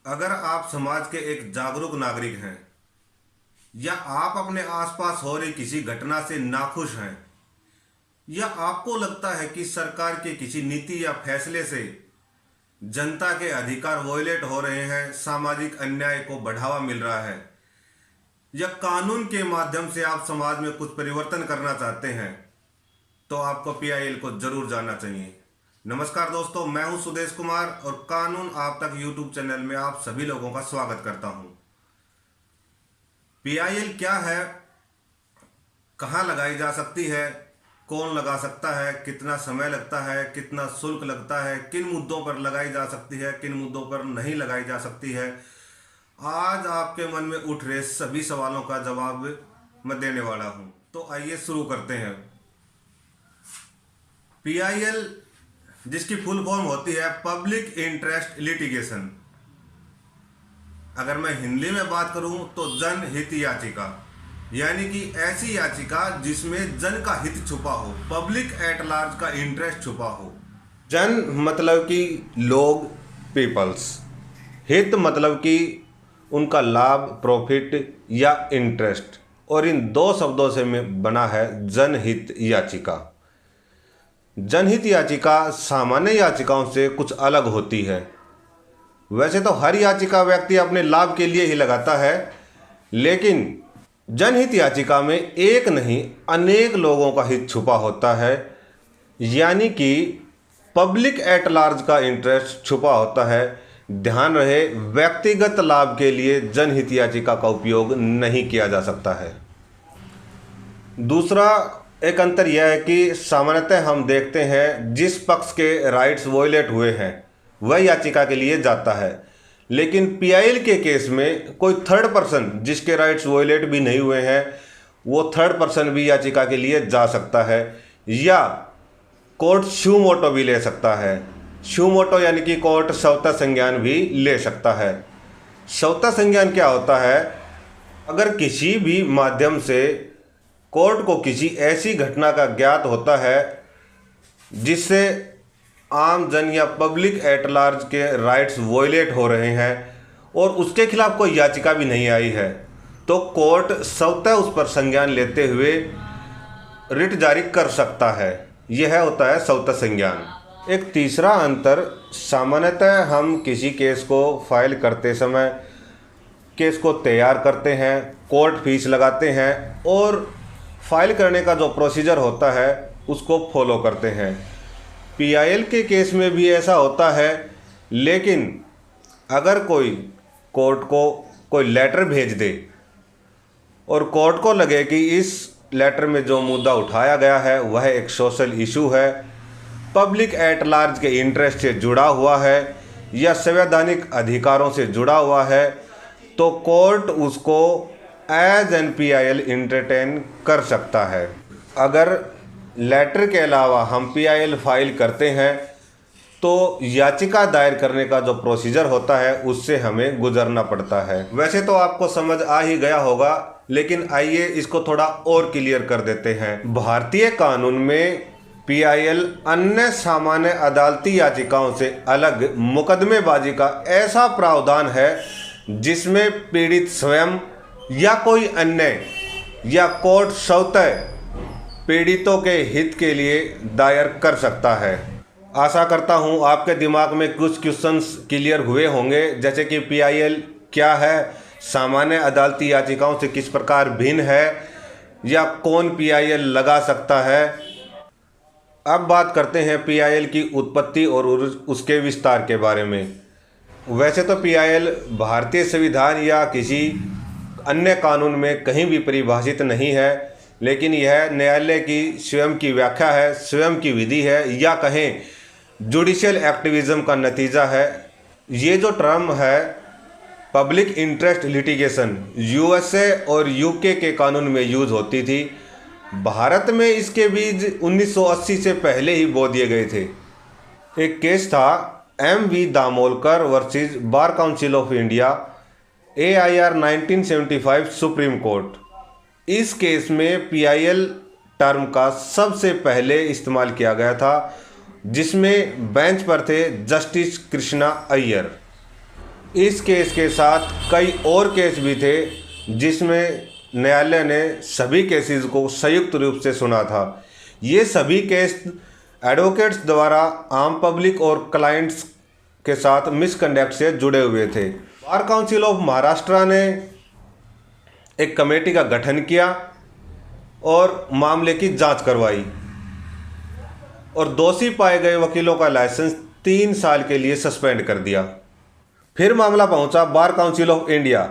अगर आप समाज के एक जागरूक नागरिक हैं या आप अपने आसपास हो रही किसी घटना से नाखुश हैं या आपको लगता है कि सरकार के किसी नीति या फैसले से जनता के अधिकार वॉयलेट हो रहे हैं, सामाजिक अन्याय को बढ़ावा मिल रहा है या कानून के माध्यम से आप समाज में कुछ परिवर्तन करना चाहते हैं, तो आपको पीआईएल को जरूर जानना चाहिए। नमस्कार दोस्तों, मैं हूं सुदेश कुमार और कानून आप तक यूट्यूब चैनल में आप सभी लोगों का स्वागत करता हूं। पीआईएल क्या है, कहां लगाई जा सकती है, कौन लगा सकता है, कितना समय लगता है, कितना शुल्क लगता है, किन मुद्दों पर लगाई जा सकती है, किन मुद्दों पर नहीं लगाई जा सकती है, आज आपके मन में उठ रहे सभी सवालों का जवाब मैं देने वाला हूं। तो आइए शुरू करते हैं। पीआईएल, जिसकी फुल फॉर्म होती है पब्लिक इंटरेस्ट लिटिगेशन, अगर मैं हिंदी में बात करूं तो जनहित याचिका, यानी कि ऐसी याचिका जिसमें जन का हित छुपा हो, पब्लिक एट लार्ज का इंटरेस्ट छुपा हो। जन मतलब कि लोग, पीपल्स। हित मतलब कि उनका लाभ, प्रॉफिट या इंटरेस्ट, और इन दो शब्दों से बना है जनहित याचिका। जनहित याचिका सामान्य याचिकाओं से कुछ अलग होती है। वैसे तो हर याचिका व्यक्ति अपने लाभ के लिए ही लगाता है, लेकिन जनहित याचिका में एक नहीं अनेक लोगों का हित छुपा होता है, यानी कि पब्लिक एट लार्ज का इंटरेस्ट छुपा होता है। ध्यान रहे, व्यक्तिगत लाभ के लिए जनहित याचिका का उपयोग नहीं किया जा सकता है। दूसरा एक अंतर यह है कि सामान्यतः हम देखते हैं जिस पक्ष के राइट्स वॉयलेट हुए हैं वह याचिका के लिए जाता है, लेकिन पीआईएल के केस में कोई थर्ड पर्सन जिसके राइट्स वॉयलेट भी नहीं हुए हैं वो थर्ड पर्सन भी याचिका के लिए जा सकता है, या कोर्ट शू मोटो भी ले सकता है। शू मोटो यानी कि कोर्ट स्वतः संज्ञान भी ले सकता है। स्वतः संज्ञान क्या होता है? अगर किसी भी माध्यम से कोर्ट को किसी ऐसी घटना का ज्ञात होता है जिससे आम जन या पब्लिक एट लार्ज के राइट्स वॉयलेट हो रहे हैं और उसके खिलाफ कोई याचिका भी नहीं आई है, तो कोर्ट स्वतः उस पर संज्ञान लेते हुए रिट जारी कर सकता है। यह होता है स्वतः संज्ञान। एक तीसरा अंतर, सामान्यतः हम किसी केस को फाइल करते समय केस को तैयार करते हैं, कोर्ट फीस लगाते हैं और फाइल करने का जो प्रोसीजर होता है उसको फॉलो करते हैं। पीआईएल के केस में भी ऐसा होता है, लेकिन अगर कोई कोर्ट को कोई लेटर भेज दे और कोर्ट को लगे कि इस लेटर में जो मुद्दा उठाया गया है वह एक सोशल इशू है, पब्लिक एट लार्ज के इंटरेस्ट से जुड़ा हुआ है या संवैधानिक अधिकारों से जुड़ा हुआ है, तो कोर्ट उसको एज एन पीआईएल इंटरटेन कर सकता है। अगर लेटर के अलावा हम पीआईएल फाइल करते हैं तो याचिका दायर करने का जो प्रोसीजर होता है उससे हमें गुजरना पड़ता है। वैसे तो आपको समझ आ ही गया होगा, लेकिन आइए इसको थोड़ा और क्लियर कर देते हैं। भारतीय कानून में पीआईएल अन्य सामान्य अदालती याचिकाओं से अलग मुकदमेबाजी का ऐसा प्रावधान है जिसमें पीड़ित स्वयं या कोई अन्य या कोर्ट स्वतः पीड़ितों के हित के लिए दायर कर सकता है। आशा करता हूं आपके दिमाग में कुछ क्वेश्चंस क्लियर हुए होंगे, जैसे कि पीआईएल क्या है, सामान्य अदालती याचिकाओं से किस प्रकार भिन्न है, या कौन पीआईएल लगा सकता है। अब बात करते हैं पीआईएल की उत्पत्ति और उसके विस्तार के बारे में। वैसे तो पीआईएल भारतीय संविधान या किसी अन्य कानून में कहीं भी परिभाषित नहीं है, लेकिन यह न्यायालय की स्वयं की व्याख्या है, स्वयं की विधि है, या कहें जुडिशियल एक्टिविज्म का नतीजा है। ये जो टर्म है पब्लिक इंटरेस्ट लिटिगेशन यूएसए और यूके के कानून में यूज होती थी। भारत में इसके बीज 1980 से पहले ही बो दिए गए थे। एक केस था M V. Damolkar versus bar council of India, AIR 1975 supreme court. इस केस में पीआईएल टर्म का सबसे पहले इस्तेमाल किया गया था, जिसमें बेंच पर थे जस्टिस कृष्णा अय्यर। इस केस के साथ कई और केस भी थे जिसमें न्यायालय ने सभी केसेस को संयुक्त रूप से सुना था। ये सभी केस एडवोकेट्स द्वारा आम पब्लिक और क्लाइंट्स के साथ मिसकंडक्ट से जुड़े हुए थे। बार काउंसिल ऑफ महाराष्ट्र ने एक कमेटी का गठन किया और मामले की जांच करवाई और दोषी पाए गए वकीलों का लाइसेंस 3 साल के लिए सस्पेंड कर दिया। फिर मामला पहुंचा बार council of India.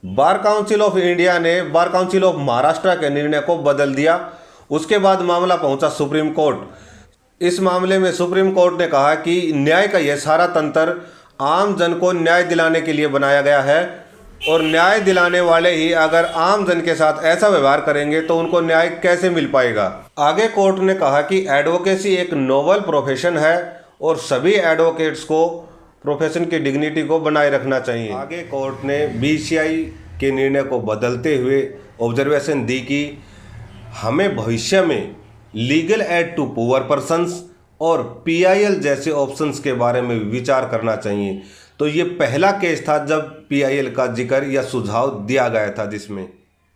Bar council of India ने बार काउंसिल ऑफ महाराष्ट्र के निर्णय को बदल दिया। उसके बाद मामला पहुंचा सुप्रीम कोर्ट। इस मामले में सुप्रीम कोर्ट ने कहा कि न्याय का यह सारा तंत्र आम जन को न्याय दिलाने के लिए बनाया गया है और न्याय दिलाने वाले ही अगर आम जन के साथ ऐसा व्यवहार करेंगे तो उनको न्याय कैसे मिल पाएगा। आगे कोर्ट ने कहा कि एडवोकेसी एक नोबल प्रोफेशन है और सभी एडवोकेट्स को प्रोफेशन की डिग्निटी को बनाए रखना चाहिए। आगे कोर्ट ने बीसीआई के निर्णय को बदलते हुए ऑब्जर्वेशन दी कि हमें भविष्य में legal aid to poor persons और पीआईएल जैसे ऑप्शंस के बारे में विचार करना चाहिए। तो ये पहला केस था जब पीआईएल का जिक्र या सुझाव दिया गया था, जिसमें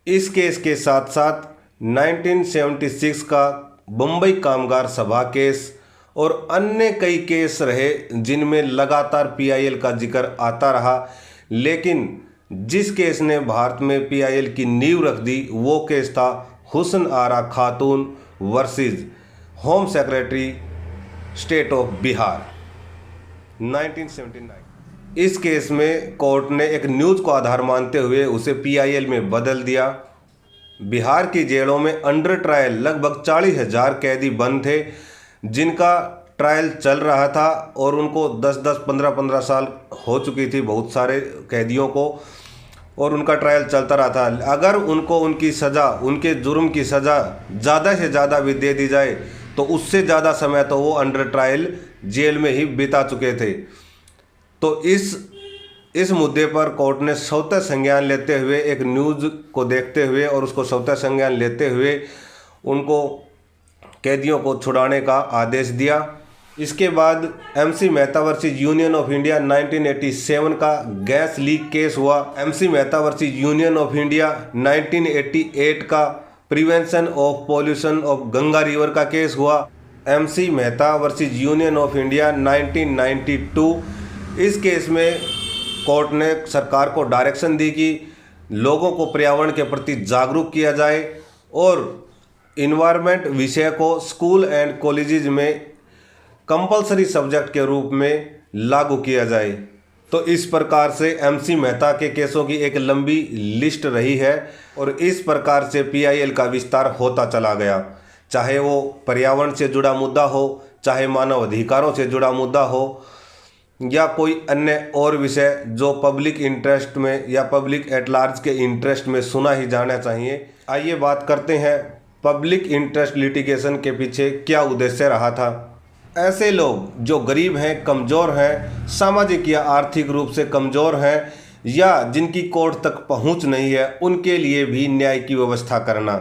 इस केस के साथ साथ 1976 का बम्बई कामगार सभा केस और अन्य कई केस रहे जिनमें लगातार पीआईएल का जिक्र आता रहा। लेकिन जिस केस ने भारत में पीआईएल की नींव रख दी वो केस था हुस्न आरा खातून versus home secretary state of Bihar 1979। इस केस में कोर्ट ने एक न्यूज़ को आधार मानते हुए उसे पीआईएल में बदल दिया। बिहार की जेलों में अंडर ट्रायल लगभग 40,000 कैदी बंद थे जिनका ट्रायल चल रहा था और उनको 10-10, 15-15 साल हो चुकी थी बहुत सारे कैदियों को और उनका ट्रायल चलता रहा था। अगर उनको उनकी सज़ा, उनके जुर्म की सज़ा ज़्यादा से ज़्यादा भी दे दी जाए तो उससे ज़्यादा समय तो वो अंडर ट्रायल जेल में ही बिता चुके थे। तो इस मुद्दे पर कोर्ट ने स्वतः संज्ञान लेते हुए एक न्यूज़ को देखते हुए और उसको स्वतः संज्ञान लेते हुए उनको कैदियों को छुड़ाने का आदेश दिया। इसके बाद MC Mehta versus union of India 1987 का गैस लीक केस हुआ। MC Mehta versus union of India 1988 का prevention of pollution of Ganga river का केस हुआ। MC Mehta versus union of India 1992। इस केस में कोर्ट ने सरकार को डायरेक्शन दी कि लोगों को पर्यावरण के प्रति जागरूक किया जाए और इन्वायरमेंट विषय को स्कूल एंड कॉलेजेस में कंपलसरी सब्जेक्ट के रूप में लागू किया जाए। तो इस प्रकार से एमसी मेहता के केसों की एक लंबी लिस्ट रही है और इस प्रकार से पीआईएल का विस्तार होता चला गया। चाहे वो पर्यावरण से जुड़ा मुद्दा हो, चाहे मानव अधिकारों से जुड़ा मुद्दा हो या कोई अन्य और विषय जो पब्लिक इंटरेस्ट में या पब्लिक एट लार्ज के इंटरेस्ट में सुना ही जाना चाहिए। आइए बात करते हैं पब्लिक इंटरेस्ट लिटिगेशन के पीछे क्या उद्देश्य रहा था। ऐसे लोग जो गरीब हैं, कमज़ोर हैं, सामाजिक या आर्थिक रूप से कमज़ोर हैं या जिनकी कोर्ट तक पहुंच नहीं है, उनके लिए भी न्याय की व्यवस्था करना।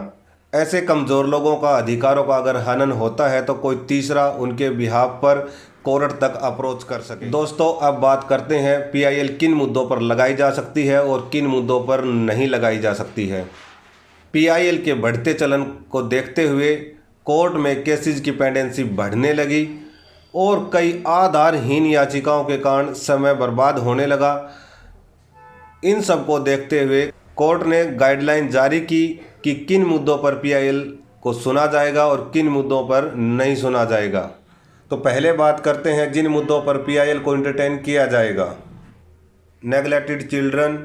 ऐसे कमज़ोर लोगों का अधिकारों का अगर हनन होता है तो कोई तीसरा उनके बिहाफ पर कोर्ट तक अप्रोच कर सके। दोस्तों, अब बात करते हैं पीआईएल किन मुद्दों पर लगाई जा सकती है और किन मुद्दों पर नहीं लगाई जा सकती है। पीआईएल के बढ़ते चलन को देखते हुए कोर्ट में केसेस की पेंडेंसी बढ़ने लगी और कई आधारहीन याचिकाओं के कारण समय बर्बाद होने लगा। इन सब को देखते हुए कोर्ट ने गाइडलाइन जारी की कि किन मुद्दों पर पीआईएल को सुना जाएगा और किन मुद्दों पर नहीं सुना जाएगा। तो पहले बात करते हैं जिन मुद्दों पर पीआईएल को एंटरटेन किया जाएगा। Neglected children,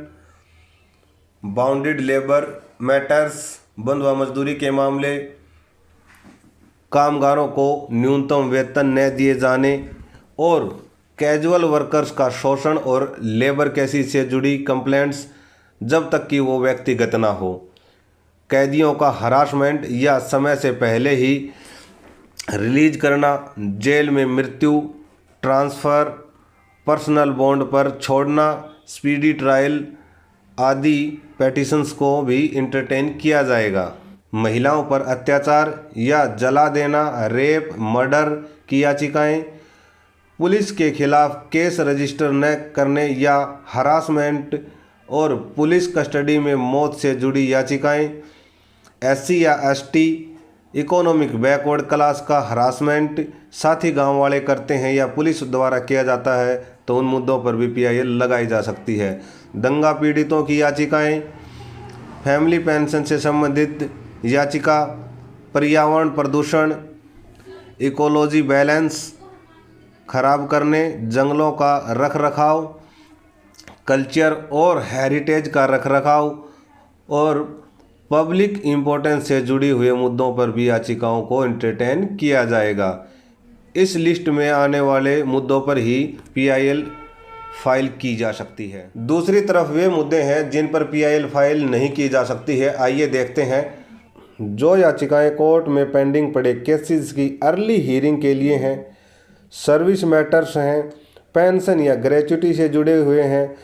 bounded labour matters, बंधुआ मजदूरी के मामले, कामगारों को न्यूनतम वेतन न दिए जाने और कैजुअल वर्कर्स का शोषण और लेबर केसेस से जुड़ी कंप्लेंट्स जब तक कि वो व्यक्तिगत ना हो, कैदियों का हरासमेंट या समय से पहले ही रिलीज करना, जेल में मृत्यु, ट्रांसफ़र, पर्सनल बॉन्ड पर छोड़ना, स्पीडी ट्रायल आदि पेटिशंस को भी इंटरटेन किया जाएगा। महिलाओं पर अत्याचार या जला देना, रेप, मर्डर की याचिकाएं, पुलिस के खिलाफ केस रजिस्टर न करने या हरासमेंट और पुलिस कस्टडी में मौत से जुड़ी याचिकाएं, एससी या एसटी, इकोनॉमिक बैकवर्ड क्लास का हरासमेंट साथी गांव वाले करते हैं या पुलिस द्वारा किया जाता है तो उन मुद्दों पर भी पीआईएल लगाई जा सकती है। दंगा पीड़ितों की याचिकाएं, फैमिली पेंशन से संबंधित याचिका, पर्यावरण प्रदूषण, इकोलॉजी बैलेंस खराब करने, जंगलों का रखरखाव, कल्चर और हेरिटेज का रखरखाव और पब्लिक इम्पोर्टेंस से जुड़ी हुए मुद्दों पर भी याचिकाओं को एंटरटेन किया जाएगा। इस लिस्ट में आने वाले मुद्दों पर ही पीआईएल फाइल की जा सकती है। दूसरी तरफ वे मुद्दे हैं जिन पर पीआईएल फाइल नहीं की जा सकती है। आइए देखते हैं। जो याचिकाएं कोर्ट में पेंडिंग पड़े केसेस की अर्ली हियरिंग के लिए हैं, सर्विस मैटर्स हैं, पेंशन या ग्रेच्युटी से जुड़े हुए हैं,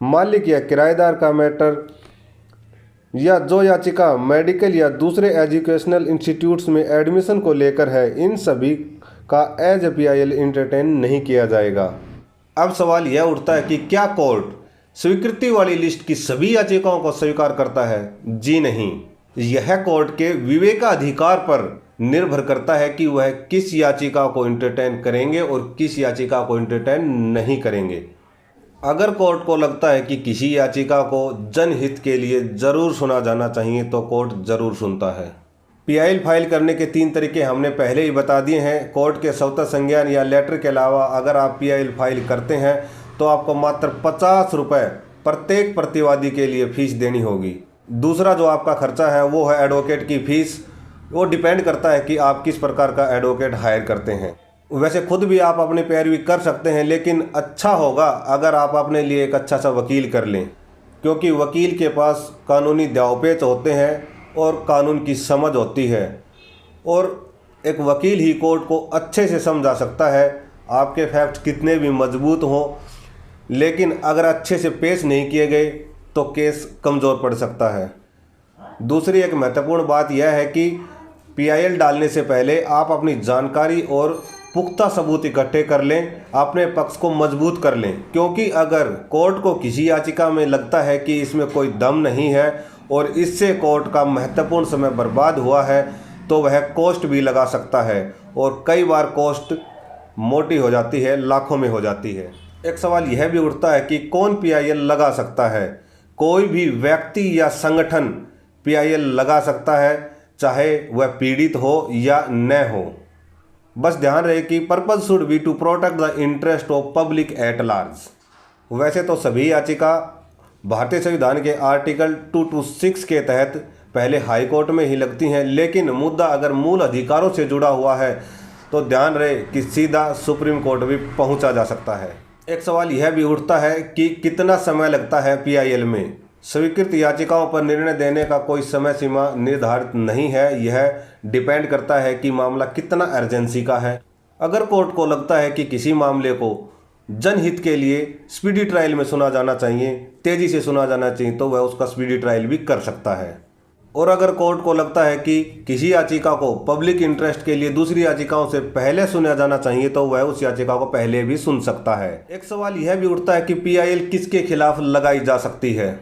मालिक या किराएदार का मैटर, या जो याचिका मेडिकल या दूसरे एजुकेशनल इंस्टीट्यूट्स में एडमिशन को लेकर है, इन सभी का एज ए पीआईएल एंटरटेन नहीं किया जाएगा। अब सवाल यह उठता है कि क्या कोर्ट स्वीकृति वाली लिस्ट की सभी याचिकाओं को स्वीकार करता है? जी नहीं। यह कोर्ट के विवेकाधिकार पर निर्भर करता है कि वह किस याचिका को एंटरटेन करेंगे और किस याचिका को एंटरटेन नहीं करेंगे। अगर कोर्ट को लगता है कि किसी याचिका को जनहित के लिए ज़रूर सुना जाना चाहिए तो कोर्ट ज़रूर सुनता है। पीआईएल फाइल करने के 3 तरीके हमने पहले ही बता दिए हैं। कोर्ट के स्वतः संज्ञान या लेटर के अलावा अगर आप पीआईएल फाइल करते हैं तो आपको मात्र 50 रुपये प्रत्येक प्रतिवादी के लिए फीस देनी होगी। दूसरा जो आपका खर्चा है वो है एडवोकेट की फ़ीस। वो डिपेंड करता है कि आप किस प्रकार का एडवोकेट हायर करते हैं। वैसे खुद भी आप अपनी पैरवी कर सकते हैं, लेकिन अच्छा होगा अगर आप अपने लिए एक अच्छा सा वकील कर लें, क्योंकि वकील के पास कानूनी दांवपेच होते हैं और कानून की समझ होती है और एक वकील ही कोर्ट को अच्छे से समझा सकता है। आपके फैक्ट कितने भी मजबूत हों, लेकिन अगर अच्छे से पेश नहीं किए गए तो केस कमज़ोर पड़ सकता है। दूसरी एक महत्वपूर्ण बात यह है कि पीआईएल डालने से पहले आप अपनी जानकारी और पुख्ता सबूत इकट्ठे कर लें, अपने पक्ष को मजबूत कर लें, क्योंकि अगर कोर्ट को किसी याचिका में लगता है कि इसमें कोई दम नहीं है और इससे कोर्ट का महत्वपूर्ण समय बर्बाद हुआ है तो वह कॉस्ट भी लगा सकता है और कई बार कॉस्ट मोटी हो जाती है, लाखों में हो जाती है। एक सवाल यह भी उठता है कि कौन पीआईएल लगा सकता है? कोई भी व्यक्ति या संगठन पीआईएल लगा सकता है, चाहे वह पीड़ित हो या न हो। बस ध्यान रहे कि purpose should be to protect the interest of public at large. वैसे तो सभी याचिका भारतीय संविधान के आर्टिकल 226 के तहत पहले हाई कोर्ट में ही लगती हैं, लेकिन मुद्दा अगर मूल अधिकारों से जुड़ा हुआ है तो ध्यान रहे कि सीधा सुप्रीम कोर्ट भी पहुंचा जा सकता है। एक सवाल यह भी उठता है कि कितना समय लगता है पीआईएल में? स्वीकृत याचिकाओं पर निर्णय देने का कोई समय सीमा निर्धारित नहीं है। यह डिपेंड करता है कि मामला कितना अर्जेंसी का है। अगर कोर्ट को लगता है कि किसी मामले को जनहित के लिए स्पीडी ट्रायल में सुना जाना चाहिए, तेज़ी से सुना जाना चाहिए, तो वह उसका स्पीडी ट्रायल भी कर सकता है। और अगर कोर्ट को लगता है कि किसी याचिका को पब्लिक इंटरेस्ट के लिए दूसरी याचिकाओं से पहले सुना जाना चाहिए तो वह उस याचिका को पहले भी सुन सकता है। एक सवाल यह भी उठता है कि पीआईएल किसके खिलाफ लगाई जा सकती है?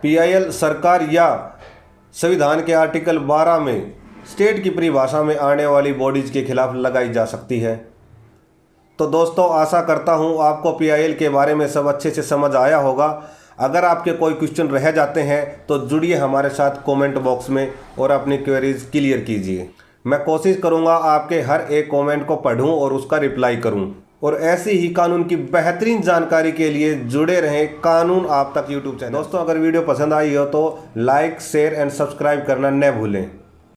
पीआईएल सरकार या संविधान के आर्टिकल 12 में स्टेट की परिभाषा में आने वाली बॉडीज के खिलाफ लगाई जा सकती है। तो दोस्तों, आशा करता हूं आपको पीआईएल के बारे में सब अच्छे से समझ आया होगा। अगर आपके कोई क्वेश्चन रह जाते हैं तो जुड़िए हमारे साथ कमेंट बॉक्स में और अपनी क्वेरीज क्लियर कीजिए। मैं कोशिश करूंगा आपके हर एक कमेंट को पढूं और उसका रिप्लाई करूं। और ऐसी ही कानून की बेहतरीन जानकारी के लिए जुड़े रहें कानून आप तक यूट्यूब चैनल। दोस्तों, अगर वीडियो पसंद आई हो तो लाइक, शेयर एंड सब्सक्राइब करना न भूलें।